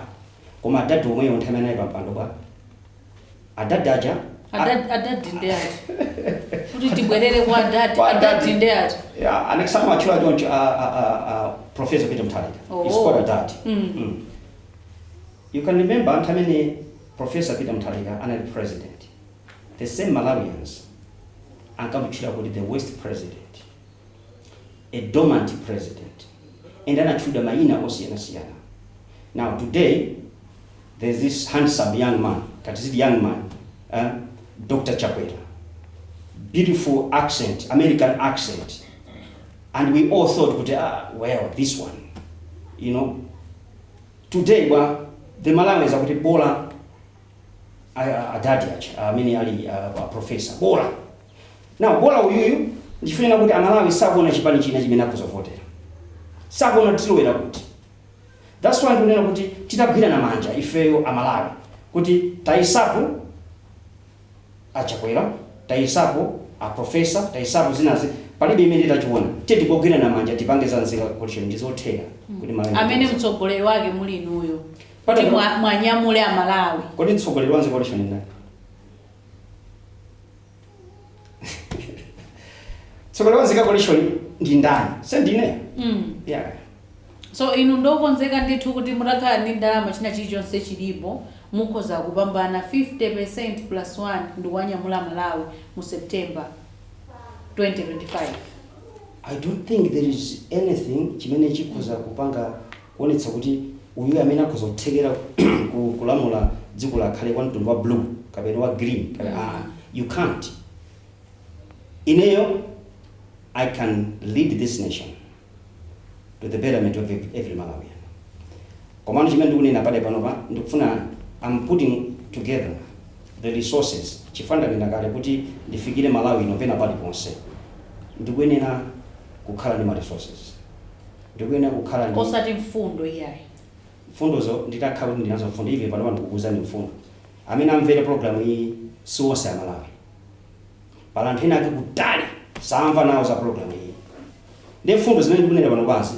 Koma dati omwe onthana naye pampando kwa adadaja adadi ndi ati kuti tibwerere kwa adadi ndi ati. Yeah, anexama chwa choncho Professor Peter Mutharika. It's called a dati. You can remember antamene Professor Peter Mutharika anali president. The same Malawians ankamutchula kuti the worst president, a dormant president, and anatchula mayina osiyana-siyana. Now today there's this handsome young man, young man, Dr. Chakwera, beautiful accent, American accent, and we all thought, well, this one, you know. Today, well, the Malawians are with Bola Adadiach, ali professor Bola. Now Bola uyuyu ndifuna kuti Malawi sabona chipani china chimene akuzovotera. Sabona tilowera kuti. That's why ndinena kuti titagwira na manja ifeyo Malawi kuti taisapo achakwera, taisapo a professor, taisapo zinazi palibe imene tachiona. Tete kugwira na manja tipange za Nzika coalition ndizotheka kuti Malawi. Amene mtsogoleri wake muli inuyo. Kuti mwanyamule a Malawi. Kodi mtsogoleri wa Nzika coalition ndani? Tsogoleri wa Nzika coalition ndi ndani? Sendine. Yeah. So inu ndokonzeka ndithu kuti mutakhala ndi ndalama china chilichonse chilipo mukhoza kupambana 50% plus 1 ndi kuwanyamula Malawi mu September 2025. I don't think there is anything chimene chikhoza kupanga kuonetsa kuti uyu amene akhoza kuthekera kulamula dziko lakhale kwa mtundu wa blue kapena wa green kapena you can't. Ineyo I can lead this nation to the betterment of every Malawian. Komano chimene ndikunena pade panopa ndikufuna I'm putting together the resources chifanda ndinakale kuti ndifikire Malawi inopena pali ponse. Ndikuyenera kukhala ndi ma resources. Ndikuyenera kukhala ndi osati mfundo iyayi. Mfundozo nditakhala kuti ndinazo mfundo ive panopa ndikukuza ndi mfundo. Amene amvera program iyi siwonse ya Malawi. Pala anthu ena akutali samva nawo za program iyi. Ndi mfundo zimene ndikunena pano basi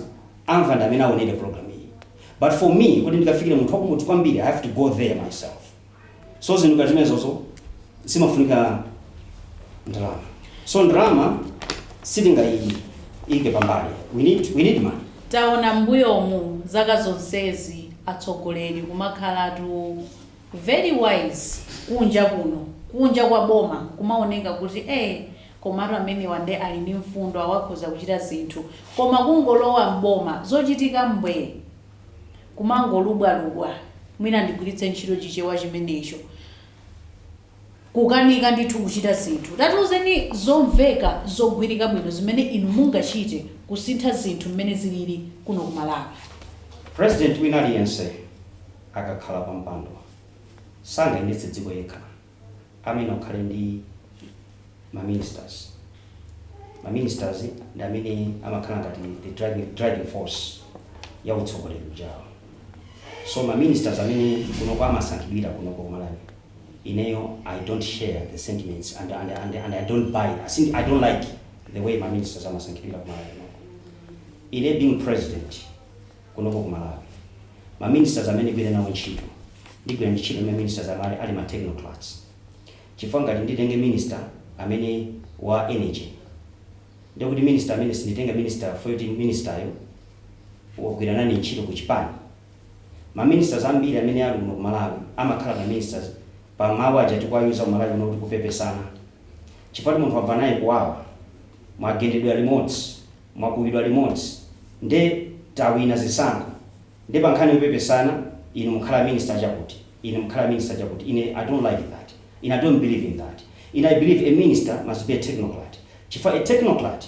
amva ndi amene aonere program iyi. But for me kuti ndikafikire munthu kwambiri I have to go there myself. So zinthu zimenezo zimafunika ndalama. So ndalama sitingaike pambali. We need money. Taona mbuyomu zaka zonsezi atsogoleri kumakhalatu very wise kunja kuno kunja kwa boma kumaoneka kuti komatu amene wande ali ndi mfundo awakhoza kuchita zinthu koma kungolowa mboma zochitika mbwe kumangolubwalubwa mwina ndigwiritse ntchito chichewa chimenecho kukanika ndithu kuchita zinthu. Tatiuzeni zomveka zogwirika bwino zimene inu mungachite kusintha zinthu mmene zilili kuno ku Malawi. President wina aliyense akakhala pa mpando sangayendetse dziko yekha, amene akhale ndi ma-ministers ndi amene amakhala ngati the driving force ya utsogoleri ujawo. So ma-ministers amene kunoko amasankhidwira kunoko ku Malawi, ineyo I don't share the sentiments and I don't buy it. I don't like the way ma-ministers amasankhidwira ku Malawi. Ine being president kunoko ku Malawi, ma-ministers amene gwire nawo ntchito ndigwira ntchito ma-ministers amene ali ma-technocrats. Chifukwa ngati nditenge minister amene wa energy, ndikuti minister amene sinditenga minister foyoti minister yo wogwira nani ntchito ku Chipani. Ma-ministers ambiri amene ali kuno ku Malawi amakhala ma-ministers pa mawu aja tikwayuza ku Malawi kuti kupepesana. Chifukwa munthu wabva naye kuwawa, mwagendedwa limodzi, mwakuwidwa limodzi, nde tawina zisankho, nde pa nkhani yopepesana inu mukhala minister chakuti, inu mukhala minister chakuti. I don't like that. I don't believe in that. I believe a minister must be a technocrat. Chifukwa a technocrat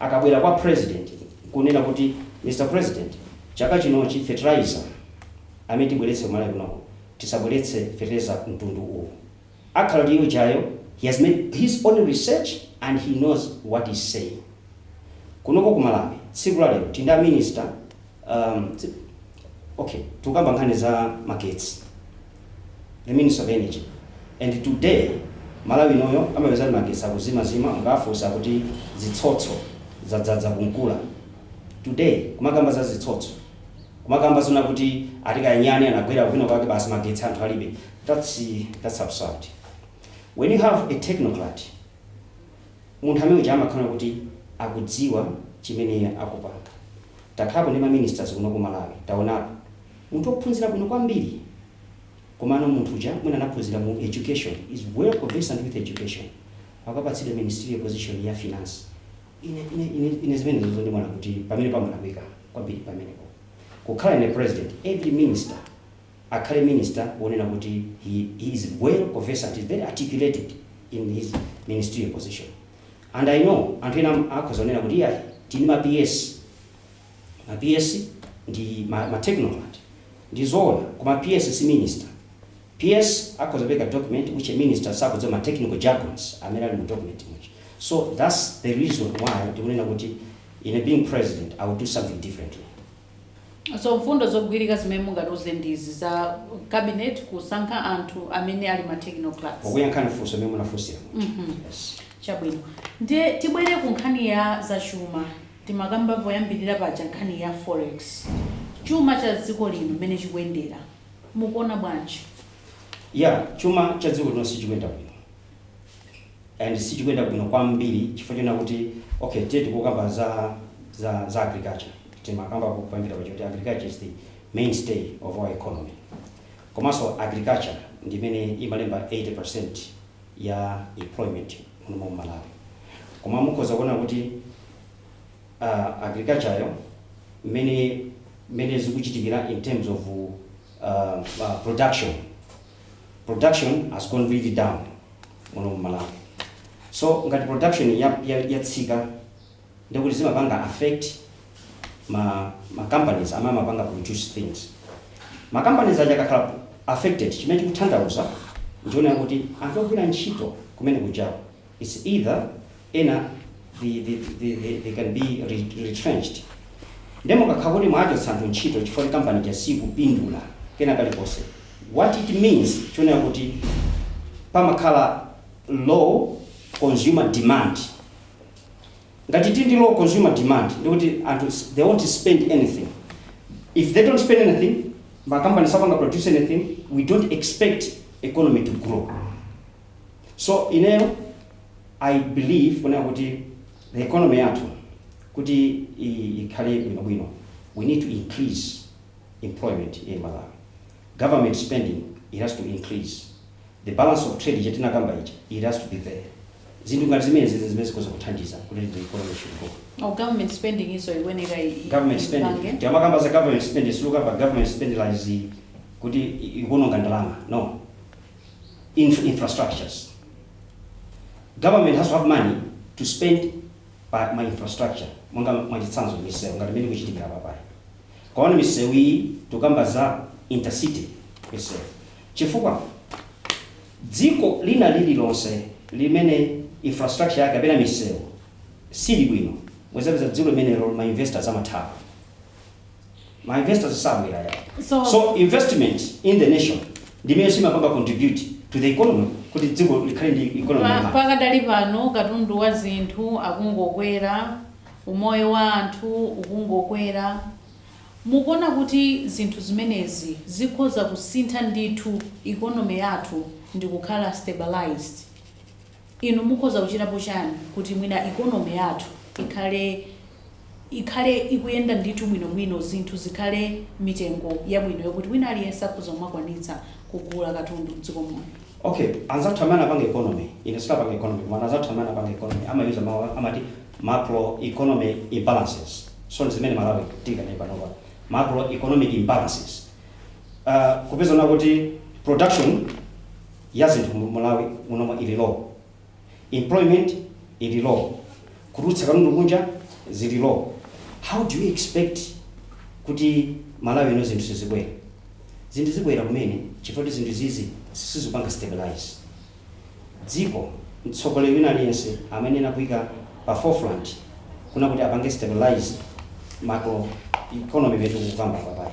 akabwera kwa president kunena kuti Mr. President, chaka chinochi fertilizer amene tibweretse ku Malawi kuno tisabweretse fertilizer mtundu uwu. Akhala ndiyo jayo, he has made his own research and he knows what he's saying. Kunoko ku Malawi tsiku la lero tinda minister okay, tukamba nkhani za magetsi, the Minister of Energy, and today Malawi noyo amapeza magetsi akuzimazima ngafusa kuti zitsotso zadzaza kunkula. Today kumakamba za zitsotso, kumakamba zona kuti atikanyani anagwera kupina kwake basi magetsi anthu alibe. That's absurd. When you have a technocrat, munthu amene uja amakhala kuti akudziwa chimene akupanga. Takhapo ndi ma-ministers kuno ku Malawi taonapo munthu ophunzira kuno kwambiri, komano munthu uja mwina anaphunzira mu education, is well conversant with education, akapatsidwa ministerial position ya finance. Ine zimene zozo ndi mwana kuti pamene pamalakwika kwambiri pamenepo. Kukhala ine president, every minister akhale minister wonena kuti he is well conversant, is very articulated in his ministerial position. And I know anthu ena akhozonena kuti ya tini ma-PS ndi ma-technocrat ndizoona kuma PS si minister. PS akhozobeka document which a minister sakudziwa ma-technical jargons amene ali mu document much. So that's the reason why tikunena kuti in being president I will do something differently. So mfundo zogwirika zimene mungatiuze ndizi za cabinet kusankha anthu amene ali ma-technocrats. Okuyankhani funso amene munafunsira. Yes. Chabwino. Ndiye tibwere ku nkhani ya zachuma. Timakamba poyambirira paja nkhani ya forex. Chuma cha dziko lino mmene chikuyendera mukuona bwanji? Yeah, chuma cha dziko lino sichikuyenda bwino. And sichikuyenda bwino kwambiri chifukwa china kuti okay, tikukamba za agriculture. Timakamba kupambira kuti agriculture is the mainstay of our economy. Komanso agriculture ndimene imalemba 80% ya employment mu Malawi. Koma mukhoza kuona kuti agriculture yo many zikuchitikira in terms of production has gone really down mu Malawi. So ngati production yatsika ndikuti zimapanga affect ma companies amapanga produce things. Ma companies aja kakhala affected, chimene chikutanthauza ndiona kuti anthu ogwira ntchito kumene kujawo, it's either they can be retrenched. Ndemo kakhala kuti mwachotsa anthu ntchito chifukwa company chasikupindula kena kalikonse. What it means tiona kuti pamakhala low consumer demand. Ngati tindi low consumer demand ndikuti anthu they won't spend anything. If they don't spend anything, my company sapanga produce anything, we don't expect economy to grow. So I believe kuna kuti the economy yathu kuti ikhale bwino, we need to increase employment in Malawi. Government spending, it has to increase. The balance of trade jetina kamba it has to be there. zinthu ngati zimenezi zimene zikoza kuthandiza kuti the economy should go. Government spending iso iweneka Government spending tiamakamba za government spending silukamba government spending like kuti ikunonga ndalama no. Infrastructures. Government has to have money to spend by my infrastructure. Mwanga mwachitsanzo misewu ngati mene kuchitikira papai. Kwaona misewu iyi tukamba za intercity misewu. Chifukwa dziko lina lililonse limene infrastructure yake kapena misewu sili bwino. Mwezapeza dziko limene ma investors amathawa. Ma investors sabwera ya. So investment in the nation ndimene simapanga contribute to the economy kuti dziko likhale ndi economy. Pakadali pano katundu wa zinthu akungokwera, umoyo wa anthu ukungokwera. Mukuona kuti zinthu zimenezi zikhoza kusintha ndithu economy yathu ndi kukhala stabilized. Inu mukhoza kuchitapo chani kuti mwina economy yathu ikhale ikuyenda ndithu bwinobwino zinthu zikhale mitengo yabwino yokuti wina aliyense akhoza kumakwanitsa kugula katundu m'dziko muno. Okay, anzathamana panga economy, inesipanga economy, mana anzathamana panga economy, amauza amati macro economic imbalances. So zimene Malawi tika ne panopa. Macro economic imbalances. Kupeza na kuti production ya zinthu Malawi muno ili low. Employment ili low. Kurutsa katundu kunja zili low. How do you expect kuti Malawi ino zinthu zizibwera? Zinthu zibwera kumene chifukwa zinthu zizi sizipanga stabilize. Dziko mtsogoleri wina aliyense amene anakuika pa forefront kuna kuti apange stabilize macro economy yetu kukamba papai.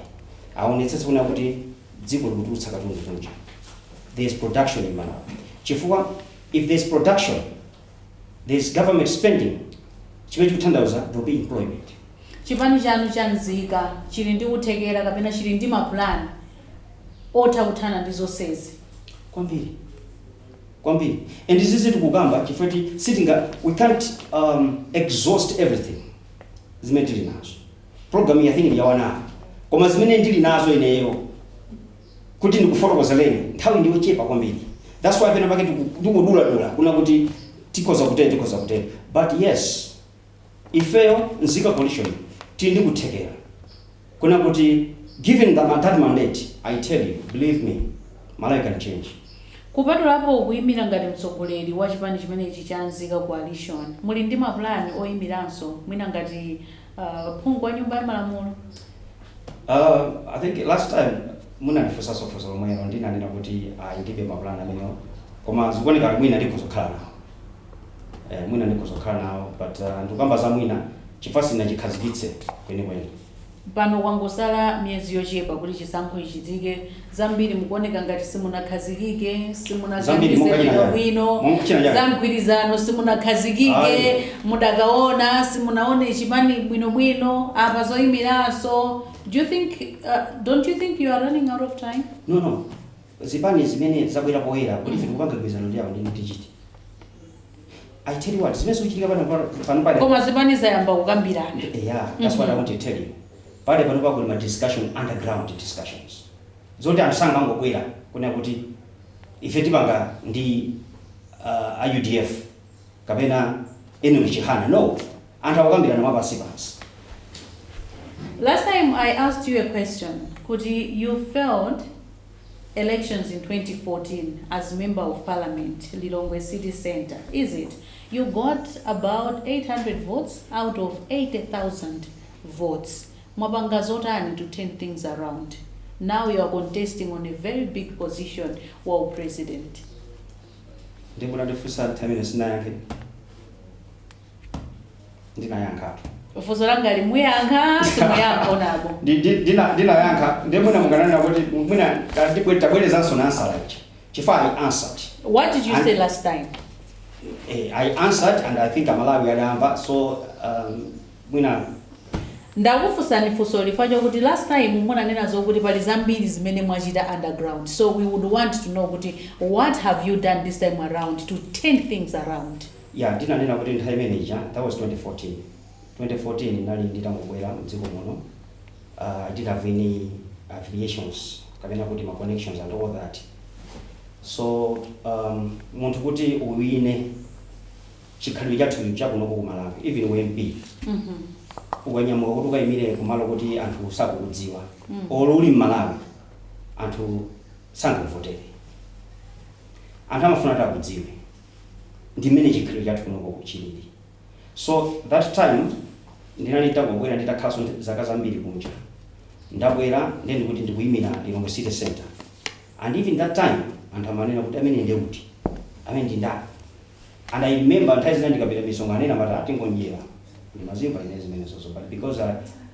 Aonetsetse kuna kuti dziko likutulutsa katundu kunja. There is production in Malawi. Chifukwa if there is production, there is government spending. Chimene chikutanthauza there will be employment. Chipani chanu chanzika chili ndi kuthekera kapena chili ndi maplan otakuthana ndi zonsezi. Kwambiri. And this is tukukamba chifukwa sitinga we can't exhaust everything. Zimene tili nazo. Program ya thing yawana. Koma zimene ndili nazo ineyo kuti ndikufotokozaleni nthawi ndiyo chepa kwambiri. That's why pena pake tukudula kuna kuti tikoza kutete. But yes, ifeyo nzika coalition tindi kuthekera. Kuna kuti given that mandate, I tell you, believe me, Malawi can change. Kupatulapo kuyimira ngati mtsogoleri wa chipani chimenechi chanzika coalition, muli ndi mapulani oyimiranso mwina ngati phungu wa nyumba ya malamulo? I think last time munanifunsa lomwe ndinanena kuti ndibe mapulani amenewo, koma zikuoneka kuti mwina ndikuzokhala nawo. Mwina ndikuzokhala nawo, but ndikamba za mwina chifukwa sinachikhazikitse kwenikweni. Pano kwangosala miyezi yochepa kuti chisankho ichitike, zambiri mukuoneka ngati simunakhazikike, simunaganize bwino, za mgwirizano simunakhazikike, mudakaona simunaone chipani bwinobwino apa zoyimiranso. Don't you think you are running out of time? No. Zipani zimene zabwera poyera kuti ife tikupanga gwirizano lyawo ndi tichiti. I tell you what, zimene zikuchitika pano. Koma zipani zayamba kukambirana. Yeah, that's what I want to tell you. Pale panopa kuli ma discussion, underground discussions. Zoti amsanga ngobwera kuna kuti ife tipanga ndi UDF kapena eno chihana. No, anthu akukambirana mapasi. Last time I asked you a question. You failed elections in 2014 as member of parliament, Lilongwe City Center. Is it? You got about 800 votes out of 80,000 votes. Mwapanga zotani to turn things around. Now you are contesting on a very big position while president. Ndifunsa time sinayake. Ndinayankha. Ufuzolanga limuyankha simuyankha onako. Ndinayankha ndemuna munganana kuti mwina ndikwetabwerezanso answer like. Chifukwa I answered. What did you say last time? I answered and I think Malawi adamva, so mwina ndakufunsani funso lifacho kuti last time munanena zokuti pali zambiri zimene mwachita underground, so we would want to know kuti what have you done this time around to turn things around. Yeah, ndinanena kuti nthawi manager, that was 2014 nali nditangobwera mdziko muno. I didn't have any affiliations kapena kuti ma connections and all that. So munthu kuti uwine chikhalidwe chathu chakunoko ku Malawi even WMP ukanyama kuti ukayimire kumalo kuti anthu sakukudziwa olo uli m'Malawi anthu sangakuvotere anthu amafuna kuti akudziwe ndi mmene chikhalidwe chathu kunoko chilili. So that time ndinalita kubwera nditakhaso zaka zambiri kunja ndabwera ndi kuti ndikuyimira Lilongwe City Center, and even that time anthu amanena kuti amene ndi kuti amene ndi ndani, and I remember nthawi zina ndikapita misonkhano ena mati atingonjera ndimazimva ine zimenezo, but because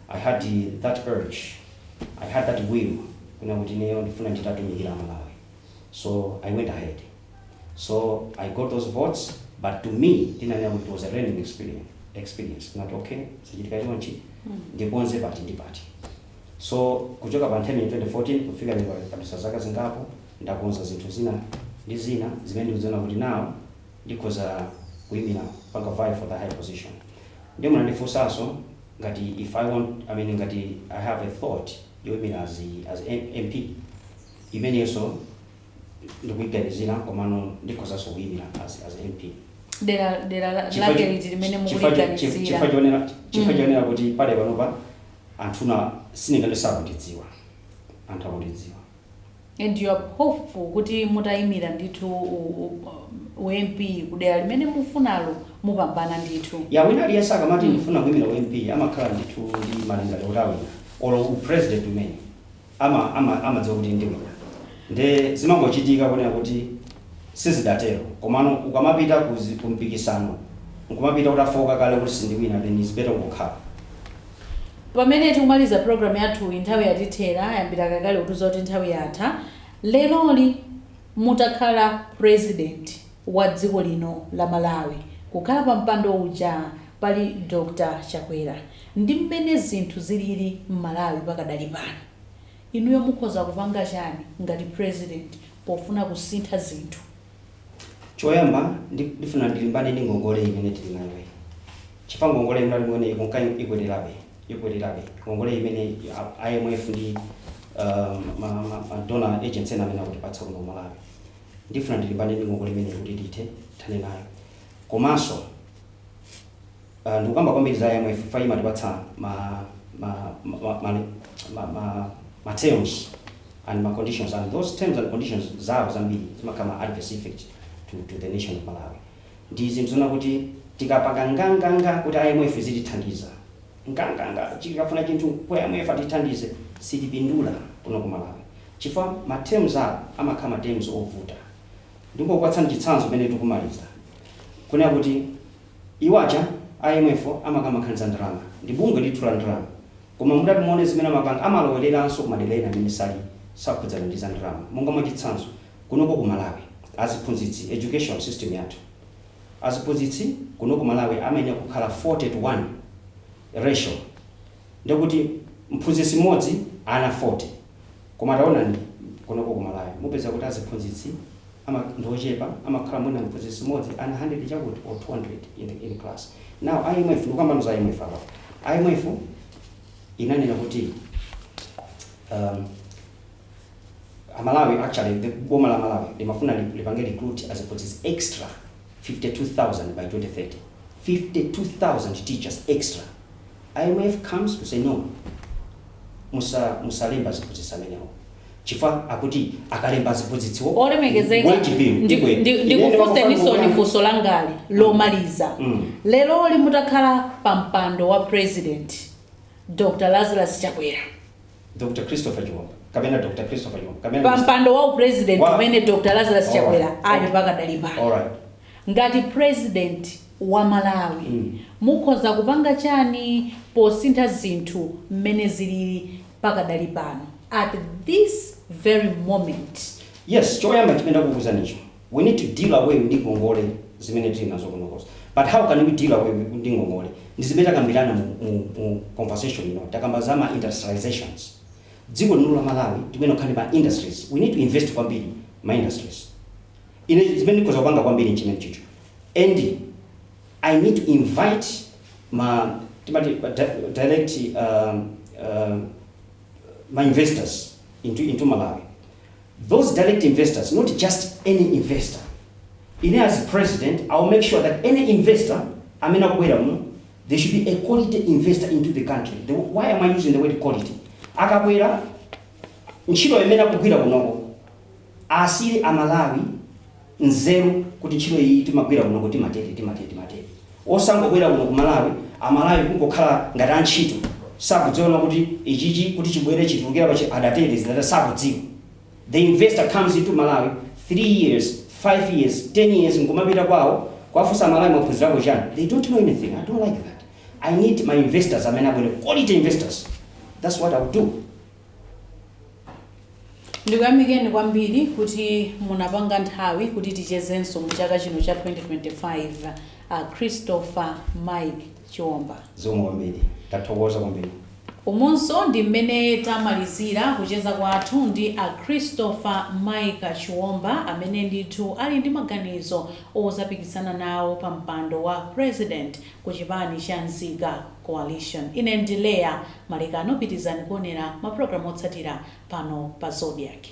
I had that urge, I had that will kuna kuti neyo ndifuna nditatumikira Malawi, so I went ahead. So I got those votes, but to me it was a learning experience. Not okay, sichitika chonchi ndikonze pati ndi pati. So kuchoka pa nthawi 2014 kufika lero kabisa zaka zingapo ndakonza zinthu zina ndi zina zimene ndizoona kuti now ndikhoza kuyimira panga vie for the high position. Ndio mnandifunsanso ngati if I want, I mean ngati I have a thought yoyimira as MP imeneso ndikuiganizira komano ndikhozaso kuyimira as MP. Dera lake limene mukuliganizira chifukwa chionera kuti pale panopa anthuna siningalisakundidziwa anthu akundidziwa. And you are hopeful kuti mutayimira ndithu UMP kudera limene mufunalo mupambana ndithu. Ya wina aliyesa akamati ndifuna kuyimira UMP amakhala ndithu ndi malingaliro otawina olo upresident umene amadziwa kuti ndi wina. Nde zimangochitika kuonera kuti sizidatero komano ukamapita kumpikisano ukamapita utafoka kale kuti sindiwina, then is better kukhala. Pamene tikumaliza program yathu nthawi yatithera yambira kakale kutuza kuti nthawi yatha, leloli mutakhala president wa dziko lino la Malawi kukhala pa mpando uja pali Dr. Chakwera, ndi mmene zinthu zilili m'Malawi pakadali pano, inuyo mukhoza kupanga chani ngati president pofuna kusintha zinthu? Choyamba ndifuna ndilimbane ndi ngongole imene tili nayo. Chifukwa ngongole imene ikunka ikwererabe ngongole imene IMF ndi donor agency amene akutipatsa kuno Malawi. Ndifuna ndilimbane ndi ngongole imene kuti tithe thane nayo. Komanso ndikukamba kwambiri za IMF fa imatipatsa ma terms and my conditions, and those terms and conditions zawo zambiri zimakhala adverse effect to the nation of Malawi. Ndizi mzona kuti tikapanga nganganga kuti IMF zitithandiza nganganga chikafuna chinthu kwa IMF atithandize sitipindula kuno ku Malawi, chifukwa ma terms amakhala ma terms ovuta. Ndipo kwatsani chitsanzo pamene tikumaliza kuna kuti iwacha IMF amakamakhaniza ndalama ndi bungwe litula ndalama, koma mudati muone zimene amapanga amalowereranso kumadelena amene sakhudzana ndi za ndalama. Monga mwachitsanzo kunoko ku Malawi aziphunzitsi education system yathu, aziphunzitsi kunoko Malawi amene kukhala 40:1 ratio, ndikuti mphunzitsi mmodzi ana 40, koma taonani kunoko ku Malawi mupeza kuti aziphunzitsi ndochepa amakhala mwina mphunzitsi mmodzi ana 100 chakuti or 200 in class. Now IMF ndikukamba za IMF apa, IMF inanena kuti Malawi actually the boma la Malawi limafuna lipange recruit as a police extra 52,000 by 2030. 52,000 teachers extra. IMF comes to say no. Musalemba ziphunzitsi amenewo. Chifukwa akuti akalemba ziphunzitsiwo olemekezeka ndikufunse nisoni funso langali lomaliza. Lero limutakhala pa mpando wa president Dr. Lazarus Chakwera, Dr. Christopher Chiomba kapena Dr. Christopher Chiomba pa mpando wa president umene Dr. Lazarus Chakwera ali pakadali pano. Alright. Ngati president wa Malawi mukhoza kupanga chani posintha zinthu mmene zilili pakadali pano at this very moment? Yes, choyamba chipenda kukuza nicho. We need to deal away with ngongole zimene tili nazo kunokoza. But how can we deal away with ngongole? Ndizimeta kambirana mu conversation takambazama industrializations. Dziko lino la Malawi timene khali ba industries. We need to invest kwambiri ma industries. Ine zimene koza kupanga kwambiri nchimene chicho. And I need to invite my direct my investors into Malawi. Those direct investors, not just any investor. as president, I'll make sure that any investor, there should be a quality investor into the country. Why am I using the word quality? Akabwera ntchito imene akugwira kunoko asili amalawi nzeru kuti ntchito iyi timagwira kunoko timatete. Osangobwera kuno ku Malawi, amalawi kungokhala ngati antchito sakudziona kuti ichichi kuti chibwere chitulukira pa adatere zidata sakudziwa. The investor comes into Malawi 3 years, 5 years, 10 years ngomapita kwawo kwafusa Malawi maphunzirako chani. They don't know anything. I don't like that. I need my investors, quality investors. That's what I'll do. Ndikuyamikeni kwambiri kuti munapanga nthawi kuti tichezenso mu chaka chino cha 2025 Christopher Mike Chiomba. Zomwe kwambiri. Tathokoza kwambiri. Umonso ndi mmene tamalizira kucheza kwathu ndi Christopher Mike Chiomba amene ndithu ali ndi maganizo ozapikisana nawo pa mpando wa president ku chipani cha Nzika Coalition. Ine ndilea Malekano, pitizani kuonera mapulogalamu otsatira pano pa Zodiak.